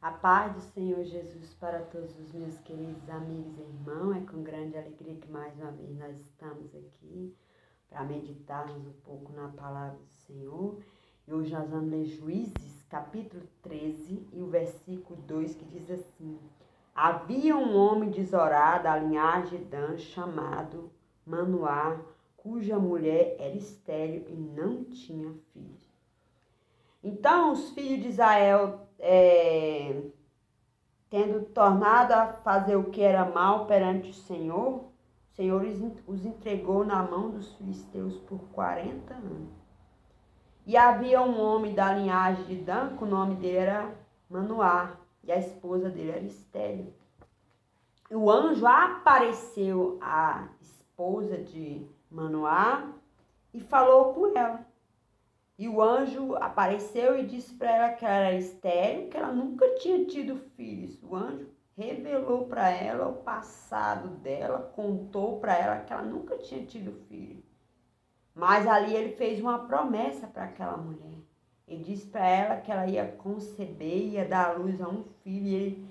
A paz do Senhor Jesus para todos os meus queridos amigos e irmãos. É com grande alegria que mais uma vez nós estamos aqui para meditarmos um pouco na palavra do Senhor. E hoje nós vamos ler Juízes, capítulo 13, e o versículo 2, que diz assim: Havia um homem de Zorá, da linhagem de Dan, chamado Manoá, cuja mulher era estéril e não tinha filhos. Então os filhos de Israel, tendo tornado a fazer o que era mal perante o Senhor os entregou na mão dos filisteus por 40 anos. E havia um homem da linhagem de Dan, que o nome dele era Manoá, e a esposa dele era estéril. E o anjo apareceu à esposa de Manoá e falou com ela. E o anjo apareceu e disse para ela que ela era estéril, que ela nunca tinha tido filhos. O anjo revelou para ela o passado dela, contou para ela que ela nunca tinha tido filho. Mas ali ele fez uma promessa para aquela mulher. Ele disse para ela que ela ia conceber, ia dar à luz a um filho,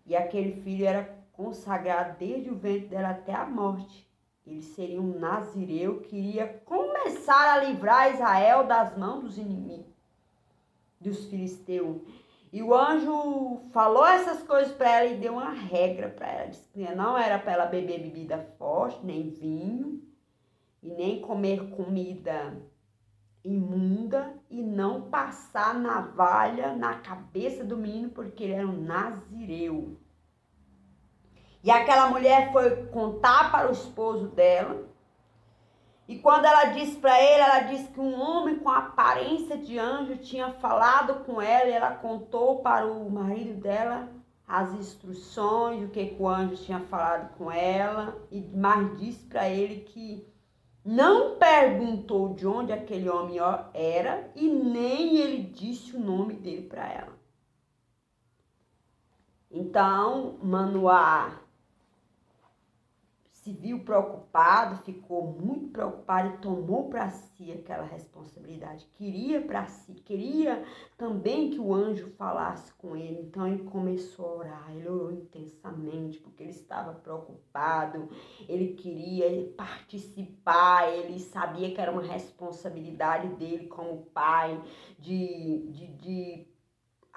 e aquele filho era consagrado desde o ventre dela até a morte. Ele seria um nazireu que iria começar a livrar Israel das mãos dos inimigos, dos filisteus. E o anjo falou essas coisas para ela e deu uma regra para ela. Disse que não era para ela beber bebida forte, nem vinho, e nem comer comida imunda, e não passar navalha na cabeça do menino, porque ele era um nazireu. E aquela mulher foi contar para o esposo dela. E quando ela disse para ele, ela disse que um homem com aparência de anjo tinha falado com ela. E ela contou para o marido dela as instruções, o que o anjo tinha falado com ela. E mais disse para ele que não perguntou de onde aquele homem era. E nem ele disse o nome dele para ela. Então, Manoá se viu preocupado, ficou muito preocupado e tomou para si aquela responsabilidade. Queria para si, queria também que o anjo falasse com ele. Então ele começou a orar, ele orou intensamente, porque ele estava preocupado, ele queria participar, ele sabia que era uma responsabilidade dele como pai, de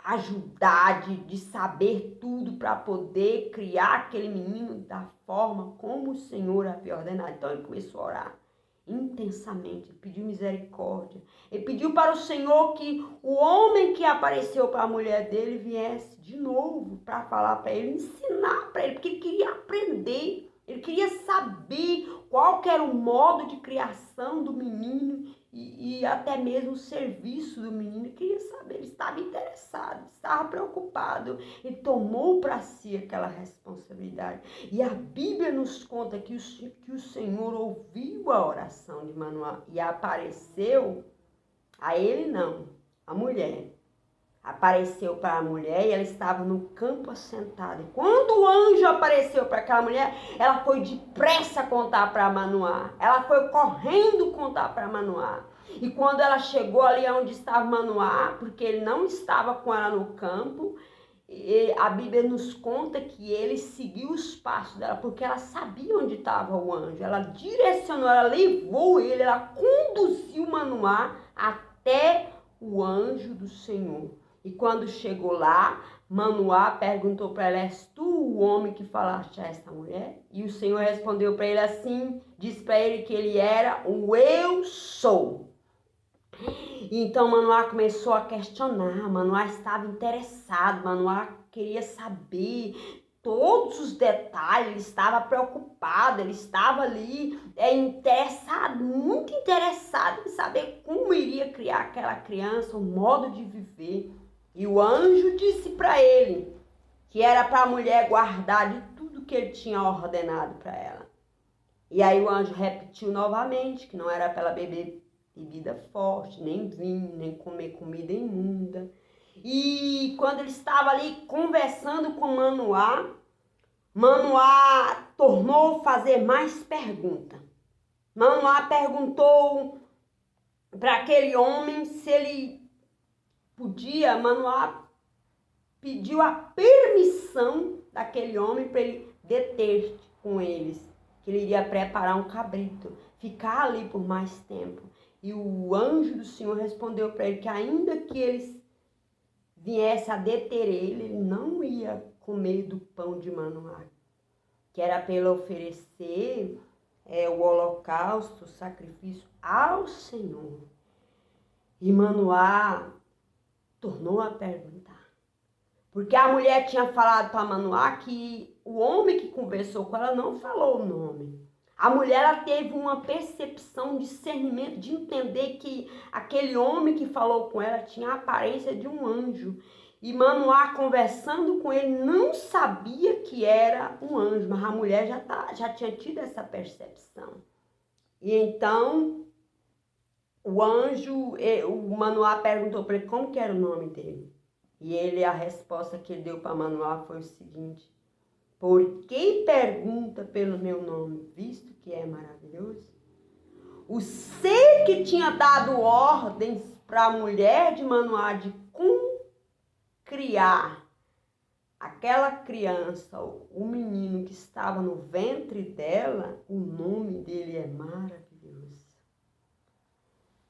ajudar, de saber tudo para poder criar aquele menino da forma como o Senhor havia ordenado. Então ele começou a orar intensamente, ele pediu misericórdia. Ele pediu para o Senhor que o homem que apareceu para a mulher dele viesse de novo para falar para ele, ensinar para ele, porque ele queria aprender, ele queria saber qual que era o modo de criação do menino e até mesmo o serviço do menino. Ele queria saber, ele estava interessado, estava preocupado. Ele tomou para si aquela responsabilidade. E a Bíblia nos conta que o Senhor ouviu a oração de Manoá e apareceu a ele, não, a mulher. Apareceu para a mulher e ela estava no campo assentada. E quando o anjo apareceu para aquela mulher, ela foi depressa contar para Manoá. Ela foi correndo contar para Manoá. E quando ela chegou ali onde estava Manoá, porque ele não estava com ela no campo, a Bíblia nos conta que ele seguiu os passos dela, porque ela sabia onde estava o anjo. Ela direcionou, ela levou ele, ela conduziu Manoá até o anjo do Senhor. E quando chegou lá, Manoá perguntou para ela: és tu o homem que falaste a essa mulher? E o Senhor respondeu para ele assim, disse para ele que ele era o eu sou. E então Manoá começou a questionar, Manoá estava interessado, Manoá queria saber todos os detalhes, ele estava preocupado, ele estava ali interessado, muito interessado em saber como iria criar aquela criança, o modo de viver. E o anjo disse para ele que era para a mulher guardar de tudo que ele tinha ordenado para ela. E aí o anjo repetiu novamente que não era para ela beber bebida forte, nem vinho, nem comer comida imunda. E quando ele estava ali conversando com Manoá, Manoá tornou a fazer mais perguntas. Manoá perguntou para aquele homem se ele podia. Manoá pediu a permissão daquele homem para ele deter com eles, que ele iria preparar um cabrito, ficar ali por mais tempo. E o anjo do Senhor respondeu para ele que ainda que eles viessem a deter ele não ia comer do pão de Manoá, que era para ele oferecer o holocausto, o sacrifício ao Senhor. E Manoá tornou a perguntar, porque a mulher tinha falado para Manoá que o homem que conversou com ela não falou o nome. A mulher ela teve uma percepção, um discernimento de entender que aquele homem que falou com ela tinha a aparência de um anjo. E Manoá, conversando com ele, não sabia que era um anjo, mas a mulher já tinha tido essa percepção. E então, o Manoá perguntou para ele como que era o nome dele. E a resposta que ele deu para Manoá foi o seguinte: por quem pergunta pelo meu nome, visto que é maravilhoso? O ser que tinha dado ordens para a mulher de Manoá de criar aquela criança, o menino que estava no ventre dela, o nome dele é maravilhoso.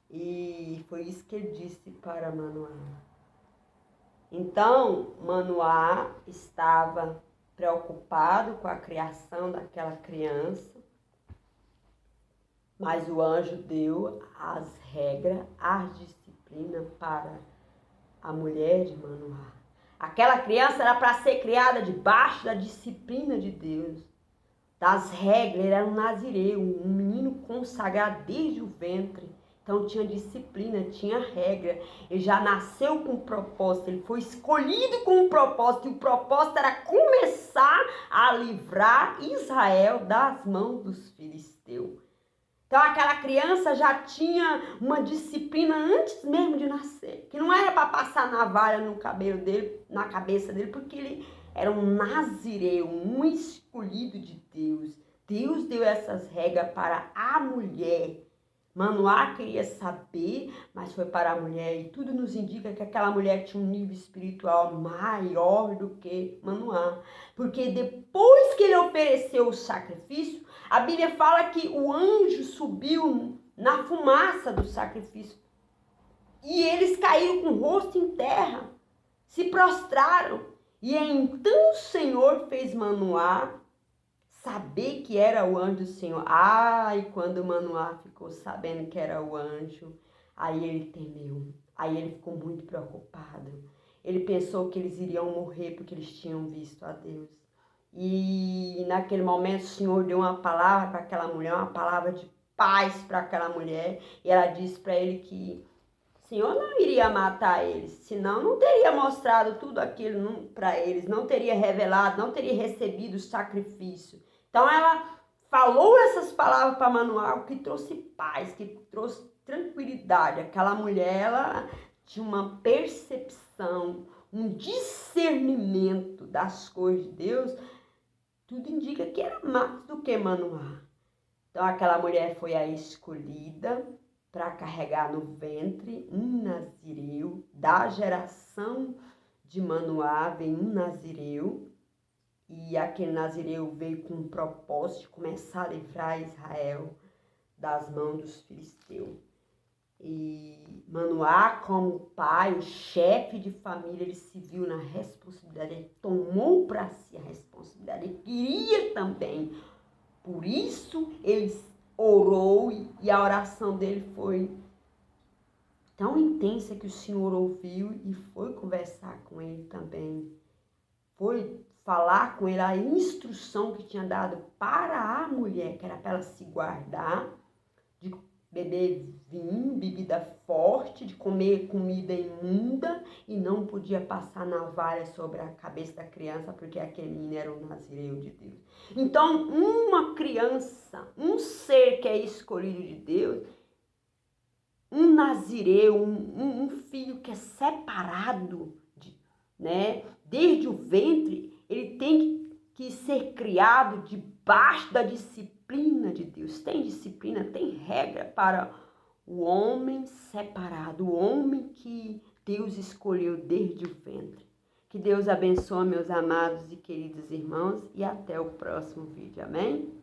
E foi isso que ele disse para Manoá. Então, Manoá estava preocupado com a criação daquela criança, mas o anjo deu as regras, as disciplinas para a mulher de Manoá. Aquela criança era para ser criada debaixo da disciplina de Deus, das regras. Ele era um nazireu, um menino consagrado desde o ventre. Então tinha disciplina, tinha regra. Ele já nasceu com um propósito, ele foi escolhido com um propósito. E o propósito era começar a livrar Israel das mãos dos filisteus. Então aquela criança já tinha uma disciplina antes mesmo de nascer. Que não era para passar navalha no cabelo dele, na cabeça dele, porque ele era um nazireu, um escolhido de Deus. Deus deu essas regras para a mulher. Manoá queria saber, mas foi para a mulher. E tudo nos indica que aquela mulher tinha um nível espiritual maior do que Manoá. Porque depois que ele ofereceu o sacrifício, a Bíblia fala que o anjo subiu na fumaça do sacrifício. E eles caíram com o rosto em terra, se prostraram. E então o Senhor fez Manoá saber que era o anjo do Senhor. E quando Manoá ficou sabendo que era o anjo, aí ele temeu. Aí ele ficou muito preocupado. Ele pensou que eles iriam morrer porque eles tinham visto a Deus. E naquele momento o Senhor deu uma palavra para aquela mulher, uma palavra de paz para aquela mulher. E ela disse para ele que o Senhor não iria matar eles, senão não teria mostrado tudo aquilo para eles, não teria revelado, não teria recebido o sacrifício. Então ela falou essas palavras para Manoá, que trouxe paz, que trouxe tranquilidade. Aquela mulher, ela tinha uma percepção, um discernimento das coisas de Deus. Tudo indica que era mais do que Manoá. Então aquela mulher foi a escolhida para carregar no ventre um nazireu. Da geração de Manoá vem um nazireu. E aquele nazireu veio com um propósito de começar a livrar Israel das mãos dos filisteus. E Manoá, como pai, o chefe de família, ele se viu na responsabilidade, ele tomou para si a responsabilidade, ele queria também. Por isso ele orou e a oração dele foi tão intensa que o Senhor ouviu e foi conversar com ele também. Foi falar com ele a instrução que tinha dado para a mulher, que era para ela se guardar, de beber vinho, bebida forte, de comer comida imunda e não podia passar navalha sobre a cabeça da criança, porque aquele menino era um nazireu de Deus. Então, uma criança, um ser que é escolhido de Deus, um nazireu, um filho que é separado, desde o ventre, ele tem que ser criado debaixo da disciplina de Deus. Tem disciplina, tem regra para o homem separado, o homem que Deus escolheu desde o ventre. Que Deus abençoe meus amados e queridos irmãos e até o próximo vídeo. Amém?